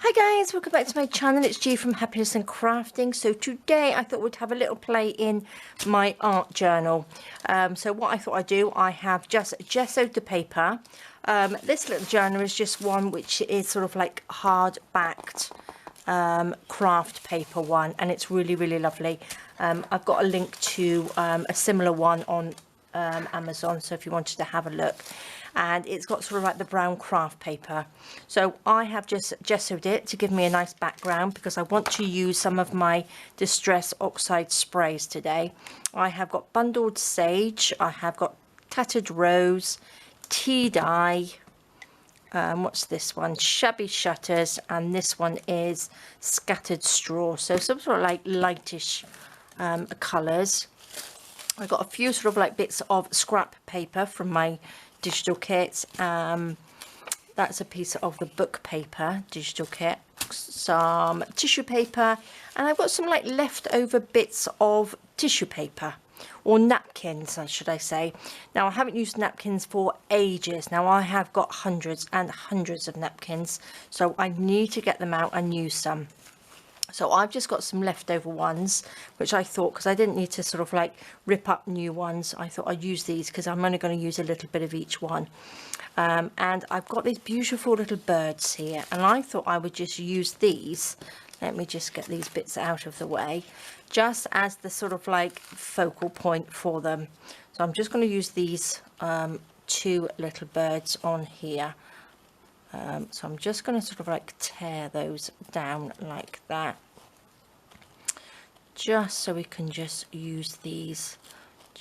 Hi guys, welcome back to my channel. It's G from Happiness and Crafting. So today I thought we'd have a little play in my art journal. So what I thought I'd do, I have just gessoed the paper. This little journal is just one which is sort of like hard backed craft paper one, and it's really lovely. I've got a link to a similar one on Amazon, so if you wanted to have a look. And it's got sort of like the brown craft paper, so I have just gessoed it to give me a nice background because I want to use some of my Distress Oxide sprays today. I have got bundled sage, I have got tattered rose, tea dye, what's this one, shabby shutters, and this one is scattered straw, so some sort of like lightish colours. I got a few sort of like bits of scrap paper from my digital kit. That's a piece of the book paper digital kit, some tissue paper, and I've got some like leftover bits of tissue paper, or napkins should I say. Now I haven't used napkins for ages. Now I have got hundreds and hundreds of napkins, so I need to get them out and use some. So I've just got some leftover ones, which I thought, because I didn't need to sort of like rip up new ones, I thought I'd use these because I'm only going to use a little bit of each one. And I've got these beautiful little birds here, and I thought I would just use these. Let me just get these bits out of the way, just as the sort of like focal point for them. So I'm just going to use these two little birds on here. So I'm just going to sort of like tear those down like that, just so we can just use these.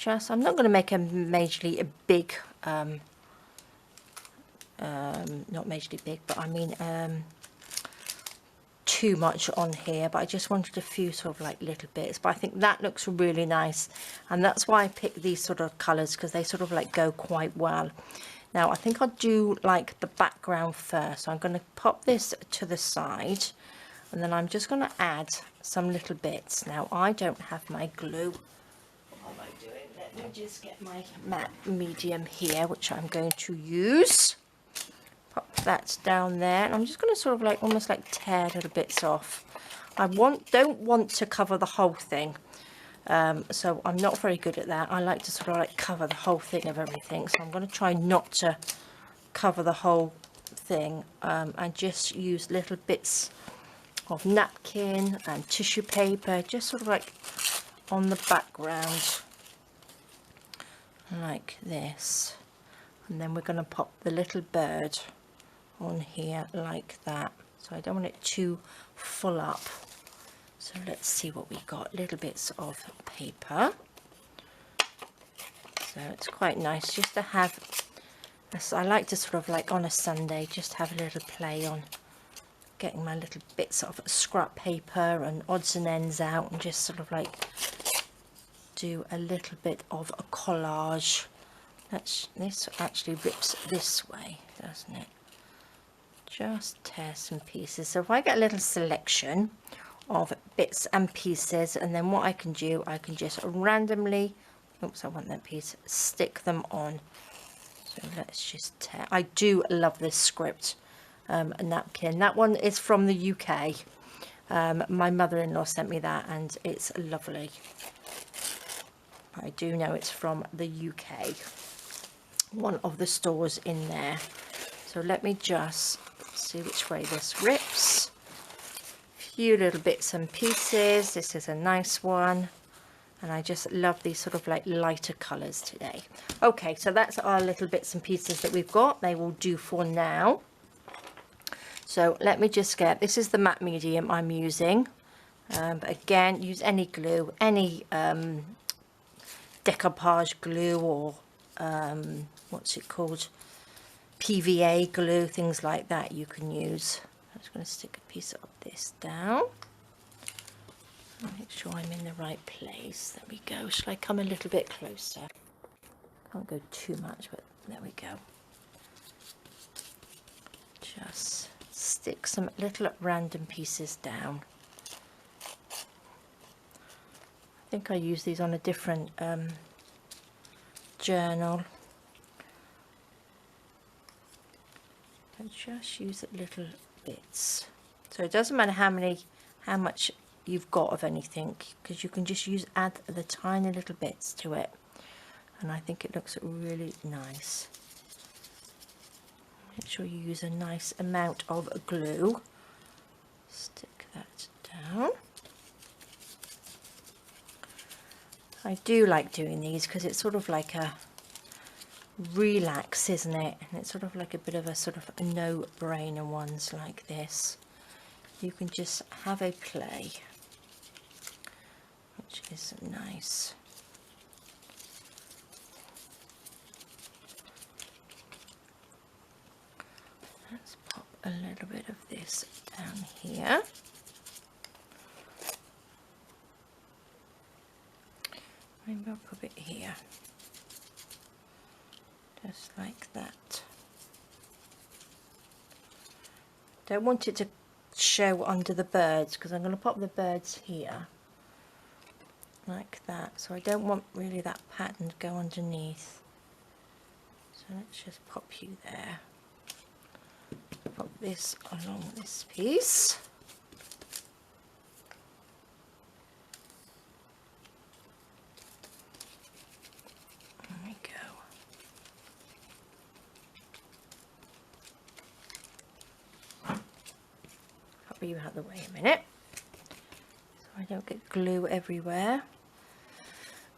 I'm not going to make a majorly big, not majorly big, but I mean too much on here, but I just wanted a few sort of like little bits. But I think that looks really nice, and that's why I picked these sort of colours, because they sort of like go quite well. Now I think I'll do like the background first, so I'm going to pop this to the side, and then I'm just going to add some little bits. Now I don't have my glue. What am I doing? Let me just get my matte medium here, which I'm going to use. Pop that down there, and I'm just going to sort of like almost like tear little bits off. I don't want to cover the whole thing. So I'm not very good at that. I like to sort of like cover the whole thing of everything, so I'm going to try not to cover the whole thing, and just use little bits of napkin and tissue paper, just sort of like on the background like this. And then we're going to pop the little bird on here like that, so I don't want it too full up. So let's see what we got. Little bits of paper. So it's quite nice just to have this. I like to sort of like on a Sunday just have a little play on getting my little bits of scrap paper and odds and ends out, and just sort of like do a little bit of a collage. This actually rips this way, doesn't it? Just tear some pieces. So if I get a little selection of bits and pieces, and then what I can do, I can just randomly, oops, I want that piece, stick them on. So let's just tear. I do love this script napkin. That one is from the UK. My mother-in-law sent me that, and it's lovely. I do know it's from the UK, one of the stores in there. So let me just see which way this rips. Few little bits and pieces. This is a nice one, and I just love these sort of like lighter colors today. Okay, so that's our little bits and pieces that we've got. They will do for now. So let me just get, this is the matte medium I'm using, but again, use any glue, any decoupage glue, or what's it called, PVA glue, things like that you can use. I'm just going to stick a piece of this down. Make sure I'm in the right place. There we go. Shall I come a little bit closer? Can't go too much, but there we go. Just stick some little random pieces down. I think I use these on a different journal. I just use little bits. So it doesn't matter how much you've got of anything, because you can just add the tiny little bits to it, and I think it looks really nice. Make sure you use a nice amount of glue. Stick that down. I do like doing these because it's sort of like a relax, isn't it? And it's sort of like a bit of a sort of no-brainer ones like this. You can just have a play, which is nice. Let's pop a little bit of this down here. Maybe I'll put it here. Just like that. Don't want it to show under the birds because I'm going to pop the birds here. Like that. So I don't want really that pattern to go underneath. So let's just pop you there. Pop this along this piece. There we go. Pop you out of the way a minute so I don't get glue everywhere.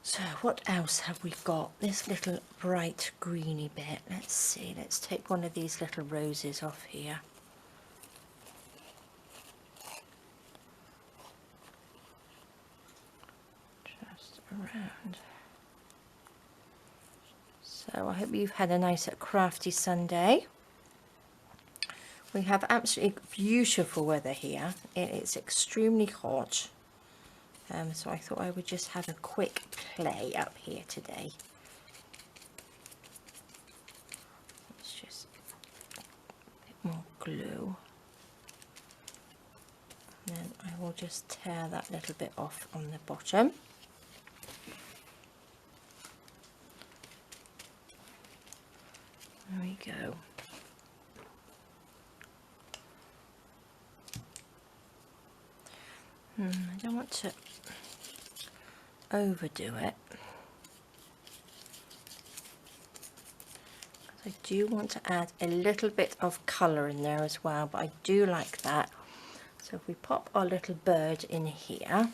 So what else have we got? This little bright greeny bit. Let's see, let's take one of these little roses off here. Just around. So I hope you've had a nice crafty Sunday. We have absolutely beautiful weather here. It's extremely hot. So I thought I would just have a quick play up here today. Let's just a bit more glue. And then I will just tear that little bit off on the bottom. There we go. I don't want to overdo it. I do want to add a little bit of colour in there as well, but I do like that. So if we pop our little bird in here,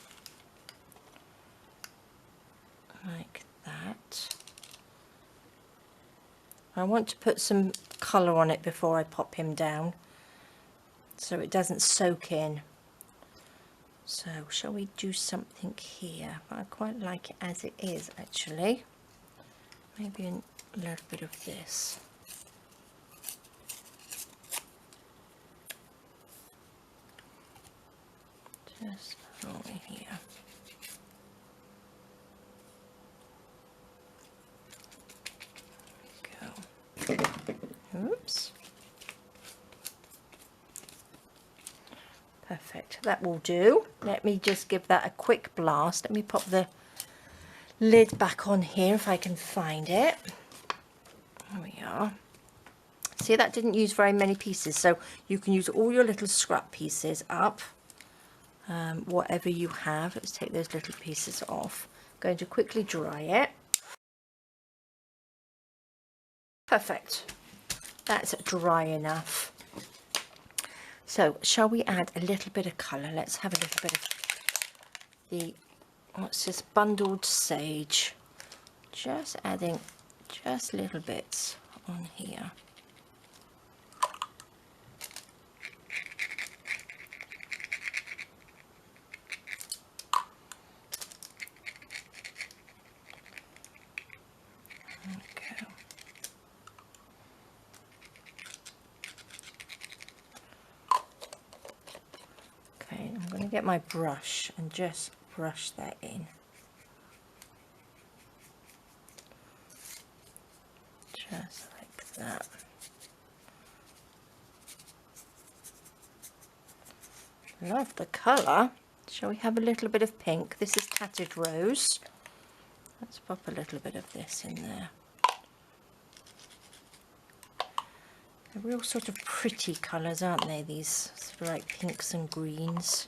like that. I want to put some colour on it before I pop him down, so it doesn't soak in. So shall we do something here? I quite like it as it is actually. Maybe a little bit of this. Just over here. Go. Oops. Perfect, that will do. Let me just give that a quick blast. Let me pop the lid back on here if I can find it. There we are. See, that didn't use very many pieces, so you can use all your little scrap pieces up, whatever you have. Let's take those little pieces off. I'm going to quickly dry it. Perfect, that's dry enough. So shall we add a little bit of colour? Let's have a little bit of the, what's this, bundled sage. Just adding just little bits on here. Get my brush and just brush that in. Just like that. Love the colour. Shall we have a little bit of pink? This is Tattered Rose. Let's pop a little bit of this in there. They're real sort of pretty colours, aren't they? These sort of like pinks and greens.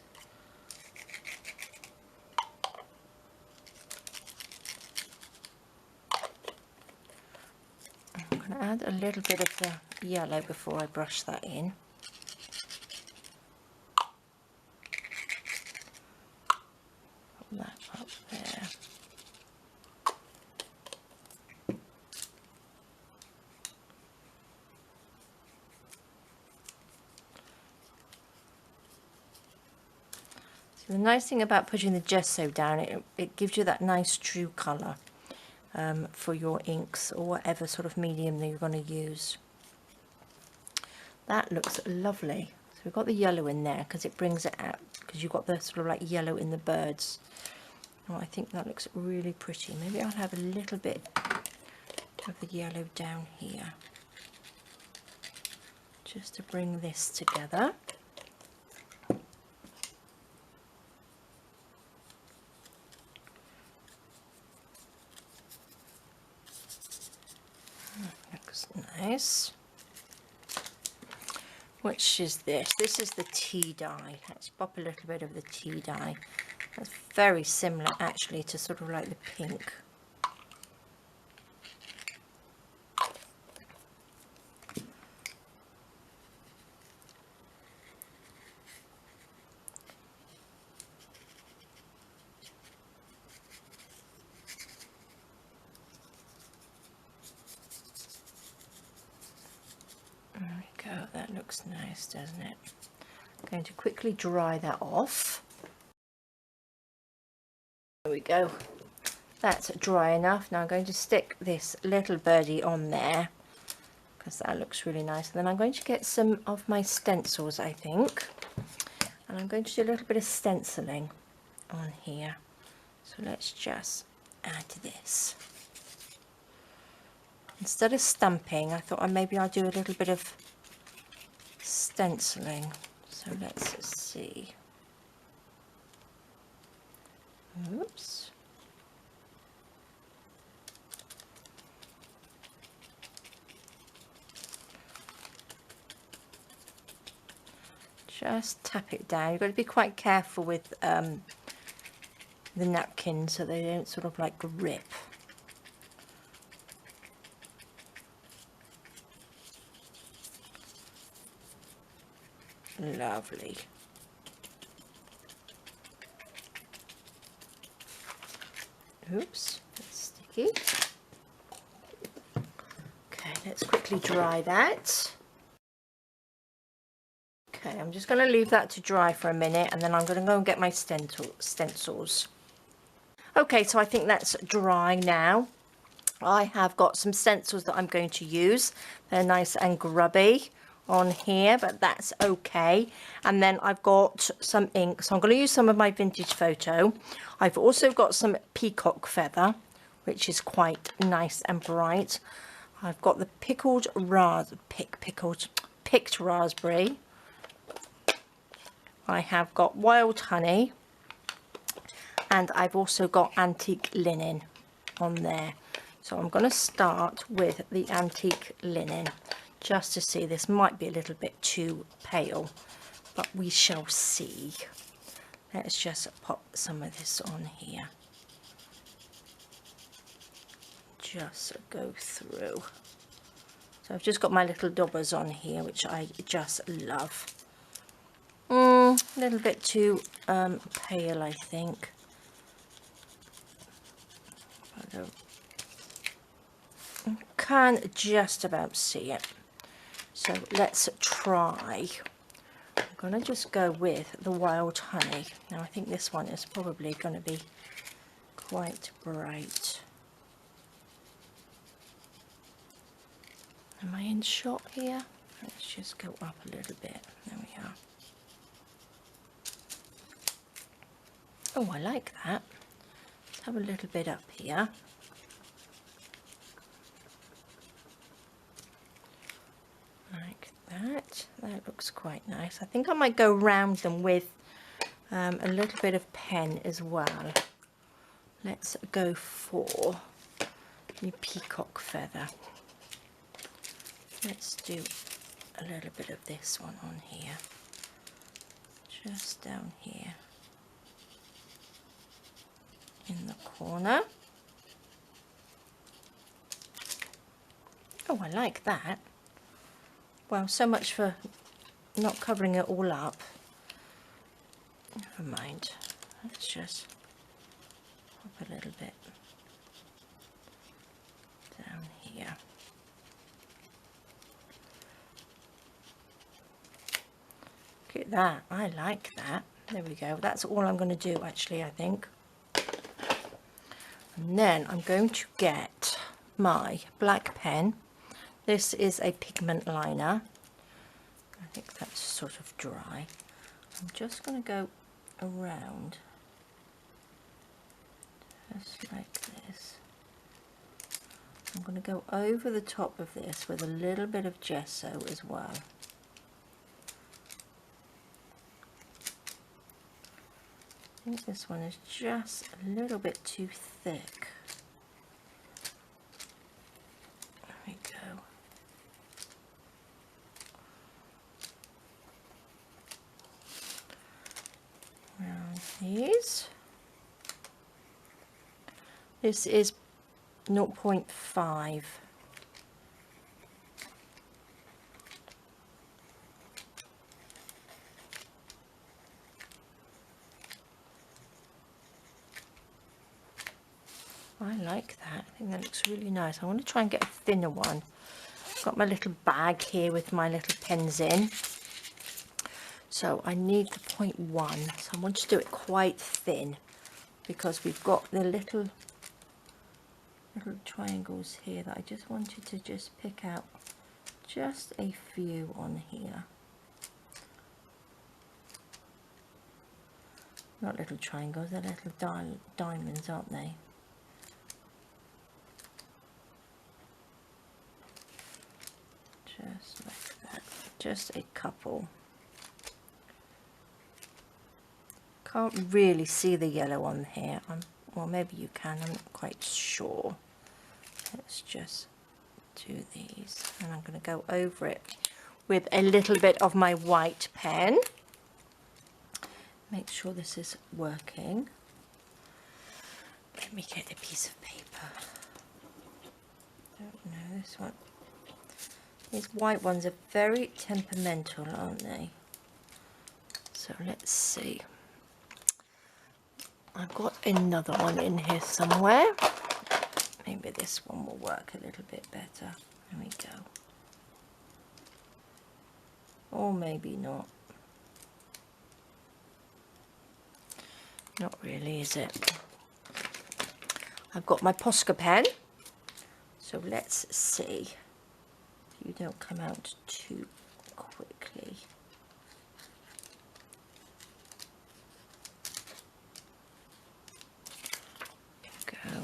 I'm going to add a little bit of the yellow before I brush that in. Put that up there. The nice thing about putting the gesso down, it gives you that nice true colour for your inks or whatever sort of medium that you're going to use. That looks lovely. So we've got the yellow in there because it brings it out, because you've got the sort of like yellow in the birds. Oh, I think that looks really pretty. Maybe I'll have a little bit of the yellow down here just to bring this together. Looks nice. Which is this? This is the tea dye. Let's pop a little bit of the tea dye. That's very similar actually to sort of like the pink. There we go, that looks nice, doesn't it? I'm going to quickly dry that off. There we go, that's dry enough. Now I'm going to stick this little birdie on there because that looks really nice. And then I'm going to get some of my stencils, I think, and I'm going to do a little bit of stenciling on here. So let's just add this. Instead of stamping, I thought maybe I'll do a little bit of stenciling. So let's see. Oops. Just tap it down. You've got to be quite careful with the napkins so they don't sort of like grip. Lovely. Oops, that's sticky. Okay, let's quickly dry that. Okay, I'm just going to leave that to dry for a minute and then I'm going to go and get my stencils. Okay, so I think that's dry now. I have got some stencils that I'm going to use. They're nice and grubby on here, but that's okay. And then I've got some ink, so I'm going to use some of my vintage photo. I've also got some peacock feather, which is quite nice and bright. I've got the picked raspberry. I have got wild honey, and I've also got antique linen on there. So I'm going to start with the antique linen just to see. This might be a little bit too pale, but we shall see. Let's just pop some of this on here. Just go through. So I've just got my little daubers on here, which I just love. A little bit too pale, I think. I can just about see it. So let's try. I'm going to just go with the wild honey. Now I think this one is probably going to be quite bright. Am I in shot here? Let's just go up a little bit. There we are. Oh, I like that. Let's have a little bit up here. Like that. That looks quite nice. I think I might go round them with a little bit of pen as well. Let's go for the peacock feather. Let's do a little bit of this one on here, just down here in the corner. Oh, I like that. Well, so much for not covering it all up. Never mind. Let's just pop a little bit down here. Look at that. I like that. There we go. That's all I'm going to do, actually, I think. And then I'm going to get my black pen. This is a pigment liner. I think that's sort of dry. I'm just going to go around just like this. I'm going to go over the top of this with a little bit of gesso as well. I think this one is just a little bit too thick. There we go. Around these. This is 0.5. I like that. I think that looks really nice. I want to try and get a thinner one. I've got my little bag here with my little pens in. So I need the 0.1. So I want to do it quite thin because we've got the little triangles here that I just wanted to just pick out just a few on here. Not little triangles, they're little diamonds, aren't they? Just like that, just a couple. Can't really see the yellow on here. Well, maybe you can, I'm not quite sure. Let's just do these, and I'm going to go over it with a little bit of my white pen. Make sure this is working. Let me get a piece of paper. Don't know this one. These white ones are very temperamental, aren't they? So let's see. I've got another one in here somewhere. Maybe this one will work a little bit better. There we go. Or maybe not. Not really, is it? I've got my Posca pen. So let's see. You don't come out too quickly. Go.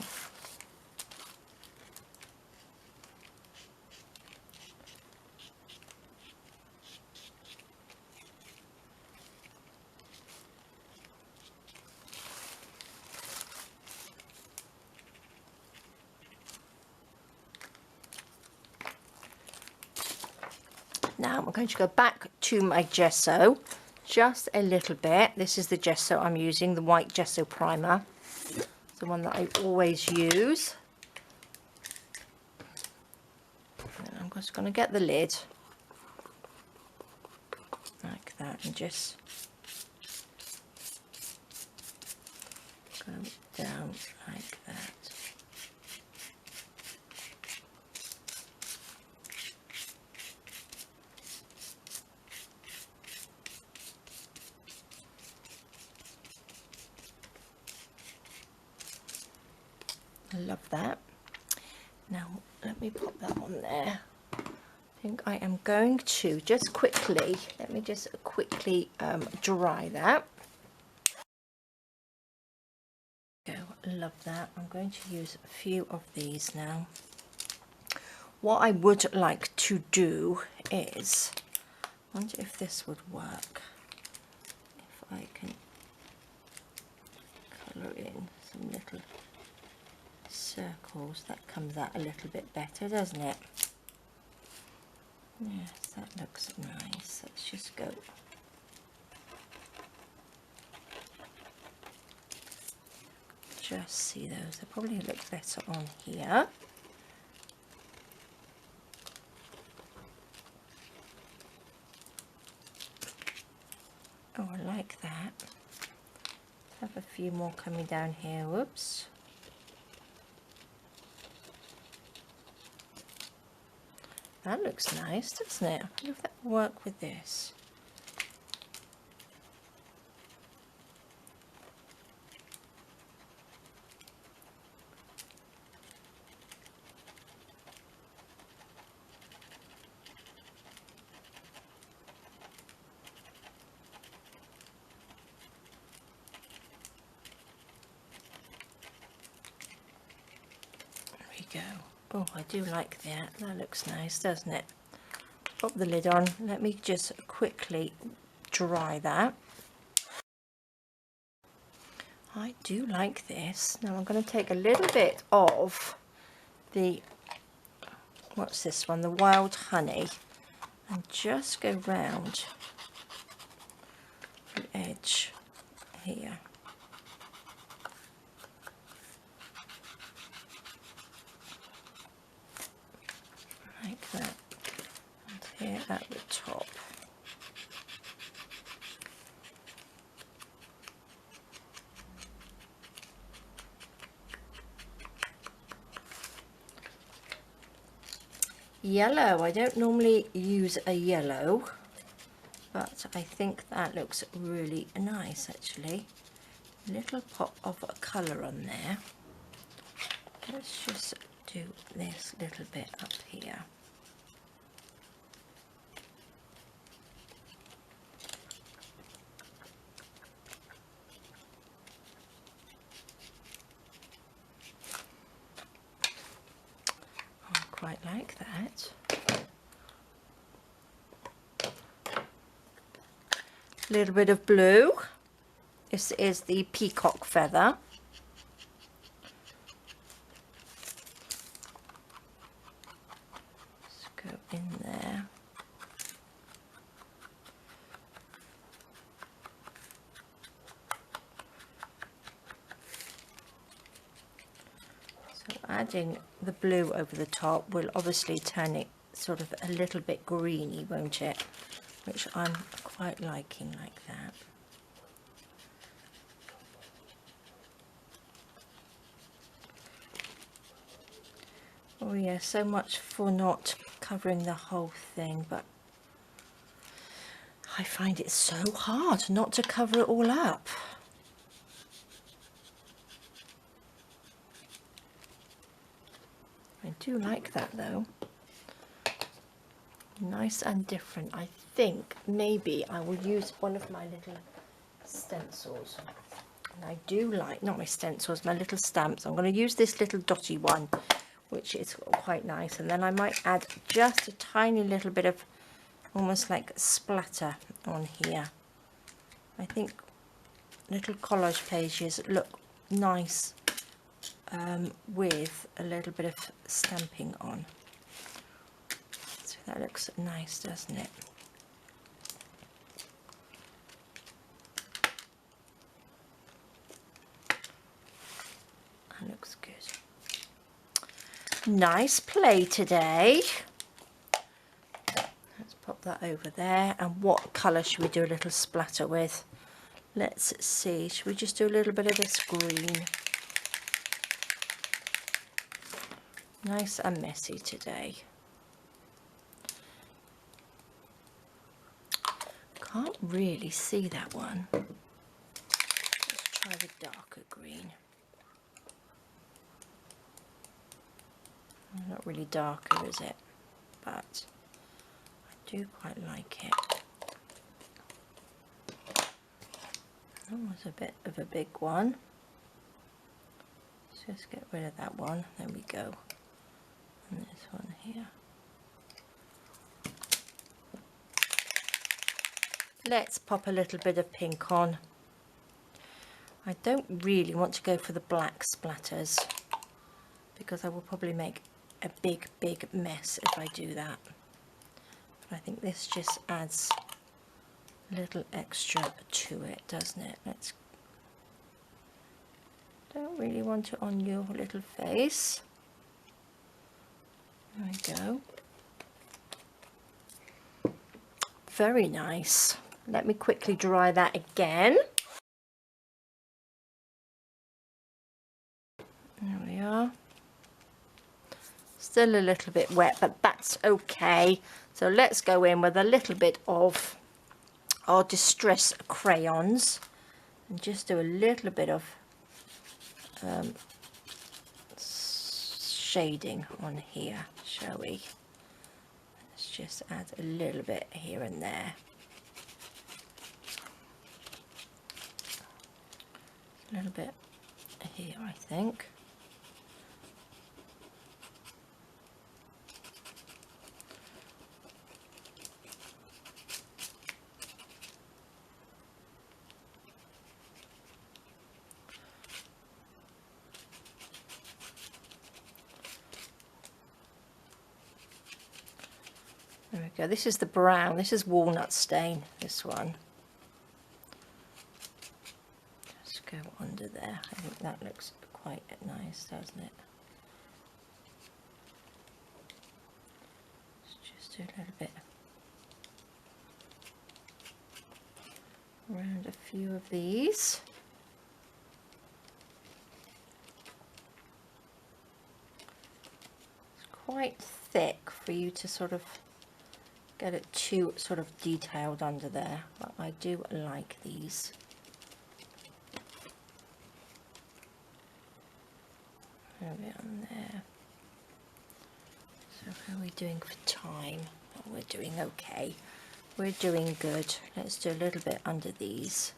Now I'm going to go back to my gesso just a little bit. This is the gesso I'm using, the white gesso primer, the one that I always use. And I'm just going to get the lid like that and just go down like that. I love that. Now let me pop that on there. I think I am going to just quickly, let me just quickly dry that. Go, love that. I'm going to use a few of these now. What I would like to do is, I wonder if this would work. If I can colour in some little circles, that comes out a little bit better, doesn't it? Yes, that looks nice. Let's just go. Just see those. They probably look better on here. Oh, I like that. Have a few more coming down here. Whoops. That looks nice, doesn't it? I wonder if that will work with this. Go. Oh, I do like that. That looks nice, doesn't it? Pop the lid on. Let me just quickly dry that. I do like this. Now I'm going to take a little bit of the, what's this one? The wild honey, and just go round the edge here. Like that, and here at the top. Yellow, I don't normally use a yellow, but I think that looks really nice actually. A little pop of a colour on there. Let's just do this little bit up here. I quite like that. A little bit of blue. This is the peacock feather. Let's go in there. So adding the blue over the top will obviously turn it sort of a little bit greeny, won't it? Which I'm quite liking like that. Oh yeah, so much for not covering the whole thing, but I find it so hard not to cover it all up. I do like that though. Nice and different. I think maybe I will use one of my little stencils. And I do like, not my stencils, my little stamps. I'm going to use this little dotty one, which is quite nice. And then I might add just a tiny little bit of almost like splatter on here. I think little collage pages look nice with a little bit of stamping on. So that looks nice, doesn't it? That looks good. Nice play today. Let's pop that over there. And what colour should we do a little splatter with? Let's see. Should we just do a little bit of this green? Nice and messy today. Can't really see that one. Let's try the darker green. Not really darker, is it? But I do quite like it. That was a bit of a big one. Let's just get rid of that one. There we go. And this one here. Let's pop a little bit of pink on. I don't really want to go for the black splatters because I will probably make a big mess if I do that. But I think this just adds a little extra to it, doesn't it? Don't really want it on your little face. There we go. Very nice. Let me quickly dry that again. There we are. Still a little bit wet, but that's okay. So let's go in with a little bit of our Distress crayons and just do a little bit of shading on here, shall we? Let's just add a little bit here and there. A little bit here, I think. There we go. This is the brown. This is walnut stain, this one. Just go under there. I think that looks quite nice, doesn't it? Let's just do a little bit around a few of these. It's quite thick for you to sort of get it too sort of detailed under there, but I do like these. There we are there. So how are we doing for time? Oh, we're doing okay. We're doing good. Let's do a little bit under these.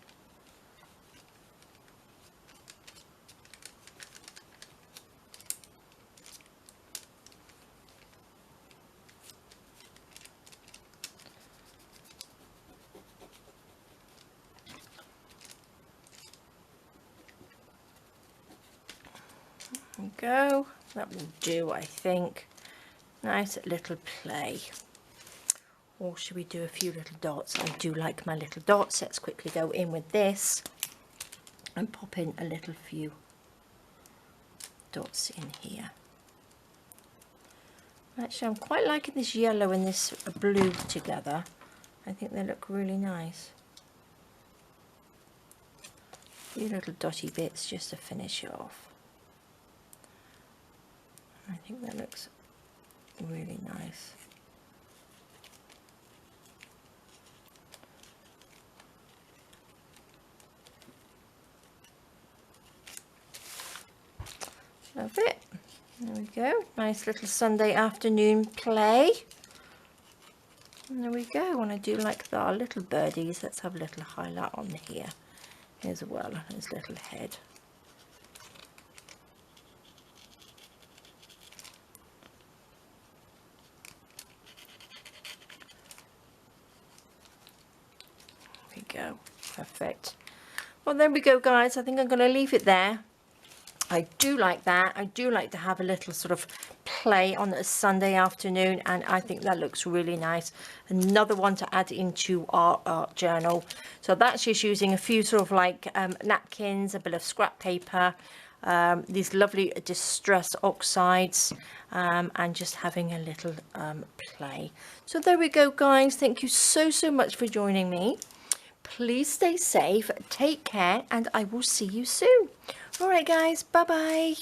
There we go. That will do, I think. Nice little play. Or should we do a few little dots? I do like my little dots. Let's quickly go in with this and pop in a little few dots in here. Actually, I'm quite liking this yellow and this blue together. I think they look really nice. A few little dotty bits just to finish it off. I think that looks really nice. Love it. There we go. Nice little Sunday afternoon play. And there we go. And I do like our little birdies. Let's have a little highlight on here as well. His little head. There we go. Perfect. Well, there we go, guys. I think I'm going to leave it there. I do like that. I do like to have a little sort of play on a Sunday afternoon, and I think that looks really nice. Another one to add into our art journal. So that's just using a few sort of like napkins, a bit of scrap paper, these lovely distress oxides, and just having a little play. So there we go, guys. Thank you so much for joining me. Please stay safe, take care, and I will see you soon. All right, guys, bye-bye.